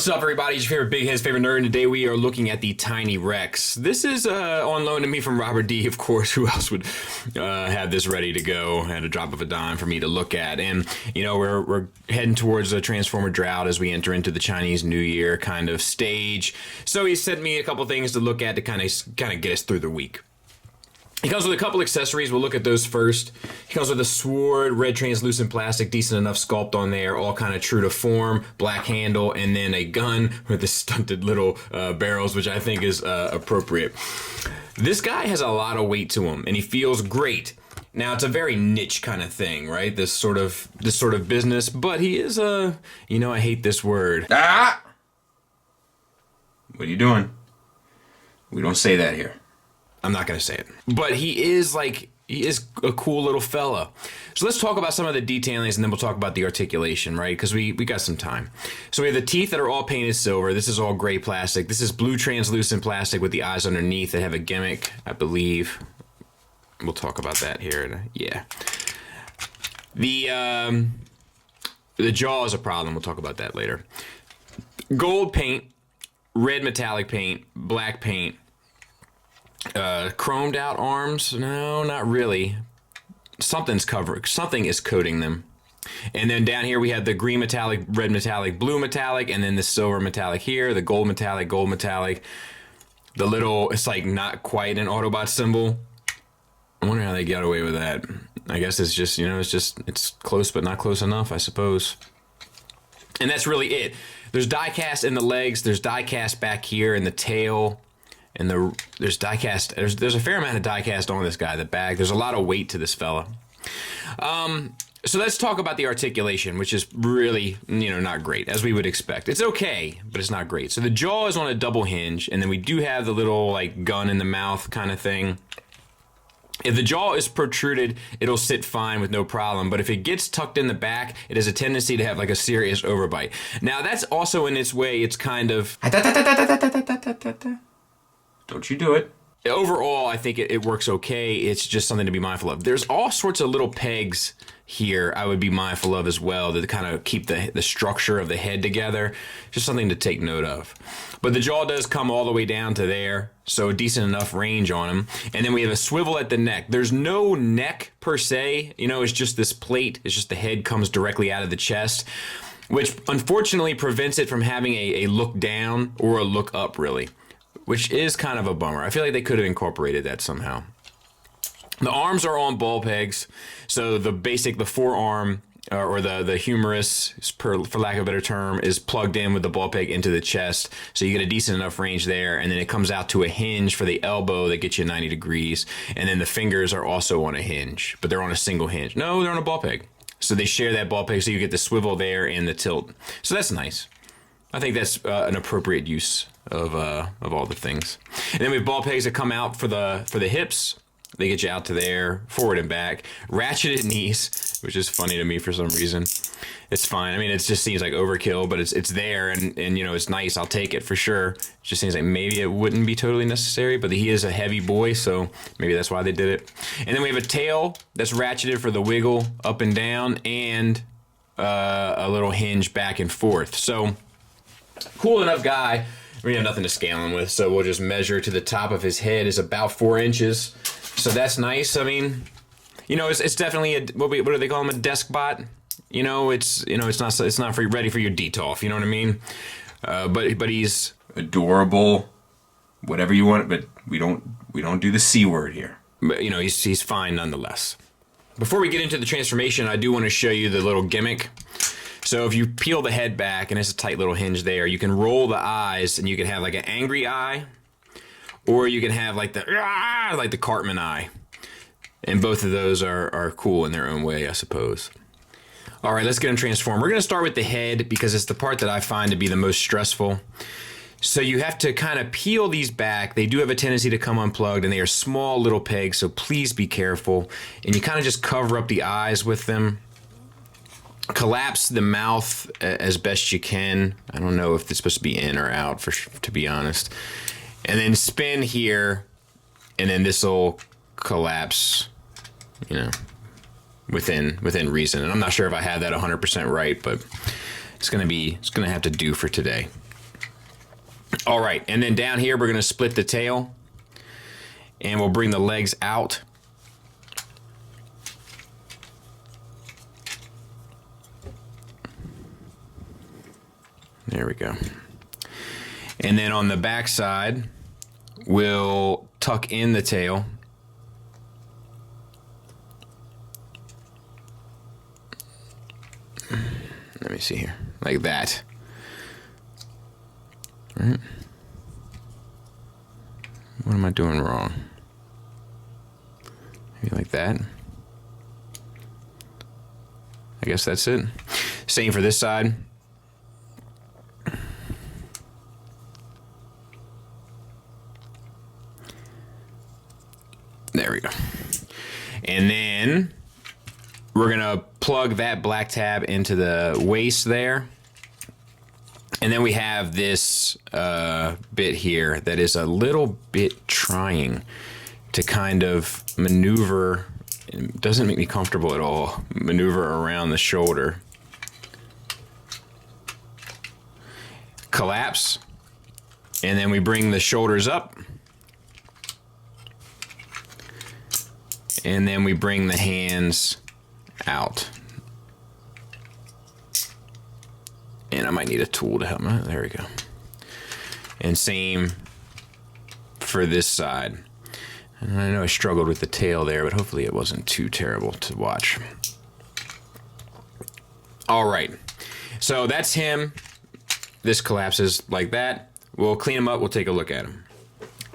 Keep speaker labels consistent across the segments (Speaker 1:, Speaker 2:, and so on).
Speaker 1: What's up, everybody? It's your favorite big head's favorite nerd, and today we are looking at the Tiny Rex. This is on loan to me from Robert D, of course. Who else would have this ready to go at a drop of a dime for me to look at? And, you know, we're heading towards a Transformer drought as we enter into the Chinese New Year kind of stage. So he sent me a couple things to look at to kind of get us through the week. He comes with a couple accessories. We'll look at those first. He comes with a sword, red translucent plastic, decent enough sculpt on there, all kind of true to form, black handle, and then a gun with the stunted little barrels, which I think is appropriate. This guy has a lot of weight to him, and he feels great. Now, it's a very niche kind of thing, right? This sort of business, but he is I hate this word. Ah! What are you doing? We don't say that here. I'm not going to say it. But he is a cool little fella. So let's talk about some of the detailings, and then we'll talk about the articulation, right? Because we got some time. So we have the teeth that are all painted silver. This is all gray plastic. This is blue translucent plastic with the eyes underneath that have a gimmick, I believe. We'll talk about that here. Yeah. The jaw is a problem. We'll talk about that later. Gold paint, red metallic paint, black paint. Chromed out arms? No, not really. Something is coating them. And then down here we have the green metallic, red metallic, blue metallic, and then the silver metallic here, the gold metallic, gold metallic. The little, it's like not quite an Autobot symbol. I wonder how they got away with that. I guess it's just, it's close but not close enough, I suppose. And that's really it. There's die cast in the legs, there's die cast back here in the tail. And there's die-cast. There's a fair amount of die-cast on this guy. The bag. There's a lot of weight to this fella. So let's talk about the articulation, which is really, not great, as we would expect. It's okay, but it's not great. So the jaw is on a double hinge, and then we do have the little gun in the mouth kind of thing. If the jaw is protruded, it'll sit fine with no problem. But if it gets tucked in the back, it has a tendency to have a serious overbite. Now that's also in its way. It's kind of. Don't you do it. Overall, I think it works okay. It's just something to be mindful of. There's all sorts of little pegs here I would be mindful of as well to kind of keep the structure of the head together. Just something to take note of. But the jaw does come all the way down to there, so a decent enough range on him. And then we have a swivel at the neck. There's no neck per se. It's just this plate. It's just the head comes directly out of the chest, which unfortunately prevents it from having a look down or a look up, really. Which is kind of a bummer. I feel like they could have incorporated that somehow. The arms are on ball pegs, so the forearm, or the humerus, for lack of a better term, is plugged in with the ball peg into the chest, so you get a decent enough range there, and then it comes out to a hinge for the elbow that gets you 90 degrees, and then the fingers are also on a hinge, but they're on a single hinge. No, they're on a ball peg. So they share that ball peg, so you get the swivel there and the tilt. So that's nice. I think that's an appropriate use of all the things. And then we have ball pegs that come out for the hips. They get you out to there, forward and back. Ratcheted knees, which is funny to me for some reason. It's fine. I mean, it just seems like overkill, but it's there, and it's nice. I'll take it for sure. It just seems like maybe it wouldn't be totally necessary, but he is a heavy boy, so maybe that's why they did it. And then we have a tail that's ratcheted for the wiggle up and down, and a little hinge back and forth. So cool enough guy. We have nothing to scale him with, so we'll just measure to the top of his head is about 4 inches. So that's nice. I mean, it's definitely what do they call him? A desk bot. It's not ready for your DTOF. You know what I mean? But he's adorable, whatever you want. But we don't do the C word here. But he's fine nonetheless. Before we get into the transformation, I do want to show you the little gimmick. So if you peel the head back, and it's a tight little hinge there, you can roll the eyes, and you can have an angry eye, or you can have the Cartman eye. And both of those are cool in their own way, I suppose. All right, let's get him transformed. We're going to start with the head because it's the part that I find to be the most stressful. So you have to kind of peel these back. They do have a tendency to come unplugged, and they are small little pegs, so please be careful. And you kind of just cover up the eyes with them. Collapse the mouth as best you can. I don't know if it's supposed to be in or out, to be honest. And then spin here, and then this will collapse, within reason. And I'm not sure if I had that 100% right, but it's gonna have to do for today. All right, and then down here, we're gonna split the tail and we'll bring the legs out. There we go. And then on the back side, we'll tuck in the tail. Let me see here, like that. All right. What am I doing wrong? Maybe like that. I guess that's it. Same for this side. There we go. And then we're gonna plug that black tab into the waist there. And then we have this bit here that is a little bit trying to kind of maneuver. It doesn't make me comfortable at all. Maneuver around the shoulder. Collapse. And then we bring the shoulders up. And then we bring the hands out. And I might need a tool to help me. There we go. And same for this side. And I know I struggled with the tail there, but hopefully it wasn't too terrible to watch. All right. So that's him. This collapses like that. We'll clean him up. We'll take a look at him.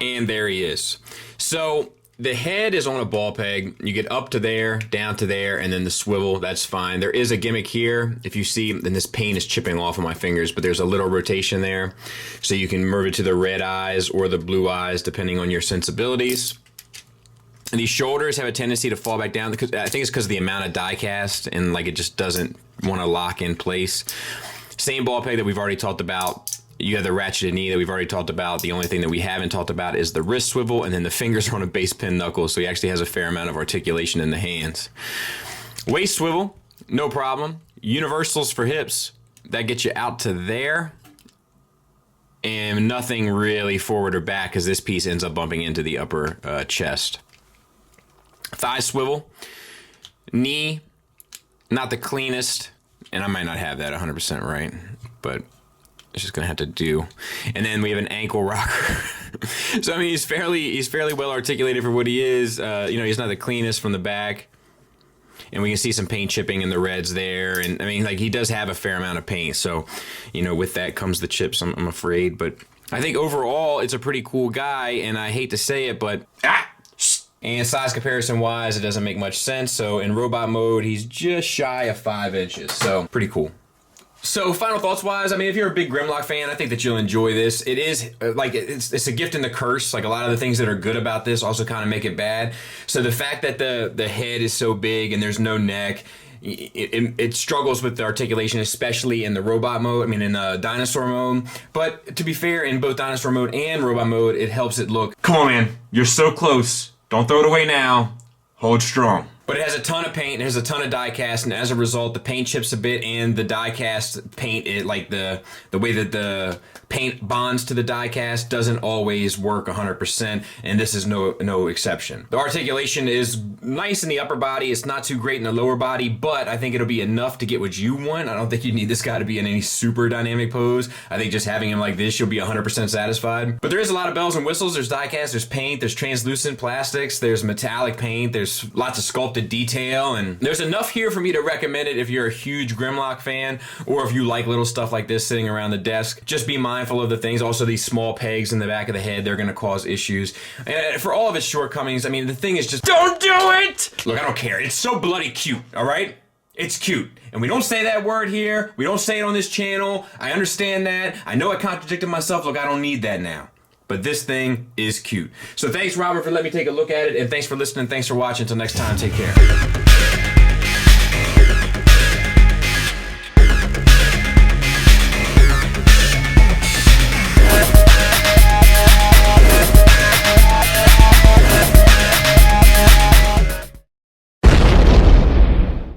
Speaker 1: And there he is. So the head is on a ball peg. You get up to there, down to there, and then the swivel, that's fine. There is a gimmick here. If you see, and this paint is chipping off of my fingers, but there's a little rotation there. So you can move it to the red eyes or the blue eyes, depending on your sensibilities. And these shoulders have a tendency to fall back down. Because I think it's because of the amount of die cast, and like it just doesn't want to lock in place. Same ball peg that we've already talked about. You have the ratcheted knee that we've already talked about. The only thing that we haven't talked about is the wrist swivel, and then the fingers are on a base pin knuckle, so he actually has a fair amount of articulation in the hands. Waist swivel, no problem. Universals for hips, that gets you out to there. And nothing really forward or back, because this piece ends up bumping into the upper chest. Thigh swivel. Knee, not the cleanest, and I might not have that 100% right, but it's just gonna have to do. And then we have an ankle rocker. So I mean, he's fairly well articulated for what he is. You know, he's not the cleanest from the back, and we can see some paint chipping in the reds there. And I mean, like, he does have a fair amount of paint. So, you know, with that comes the chips, I'm afraid. But I think overall, it's a pretty cool guy. And I hate to say it, but and size comparison wise, it doesn't make much sense. So in robot mode, he's just shy of 5 inches. So pretty cool. So final thoughts wise, I mean, if you're a big Grimlock fan, I think that you'll enjoy this. It is like, it's a gift and the curse. Like, a lot of the things that are good about this also kind of make it bad. So the fact that the head is so big and there's no neck, it struggles with the articulation, especially in the robot mode. I mean, in the dinosaur mode. But to be fair, in both dinosaur mode and robot mode, it helps it look. Come on, man, you're so close. Don't throw it away now. Hold strong. But it has a ton of paint, it has a ton of die cast, and as a result, the paint chips a bit, and the die cast paint, like the way that the paint bonds to the die cast doesn't always work 100%, and this is no exception. The articulation is nice in the upper body, it's not too great in the lower body, but I think it'll be enough to get what you want. I don't think you need this guy to be in any super dynamic pose. I think just having him like this, you'll be 100% satisfied. But there is a lot of bells and whistles. There's die cast, there's paint, there's translucent plastics, there's metallic paint, there's lots of sculpted detail, and there's enough here for me to recommend it if you're a huge Grimlock fan, or if you like little stuff like this sitting around the desk. Just be mindful of the things. Also, these small pegs in the back of the head, they're going to cause issues. And for all of its shortcomings, I mean, the thing is just, don't do it! Look, I don't care. It's so bloody cute, all right? It's cute. And we don't say that word here. We don't say it on this channel. I understand that. I know I contradicted myself. Look, I don't need that now. But this thing is cute. So thanks, Robert, for letting me take a look at it. And thanks for listening. Thanks for watching. Until next time, take care.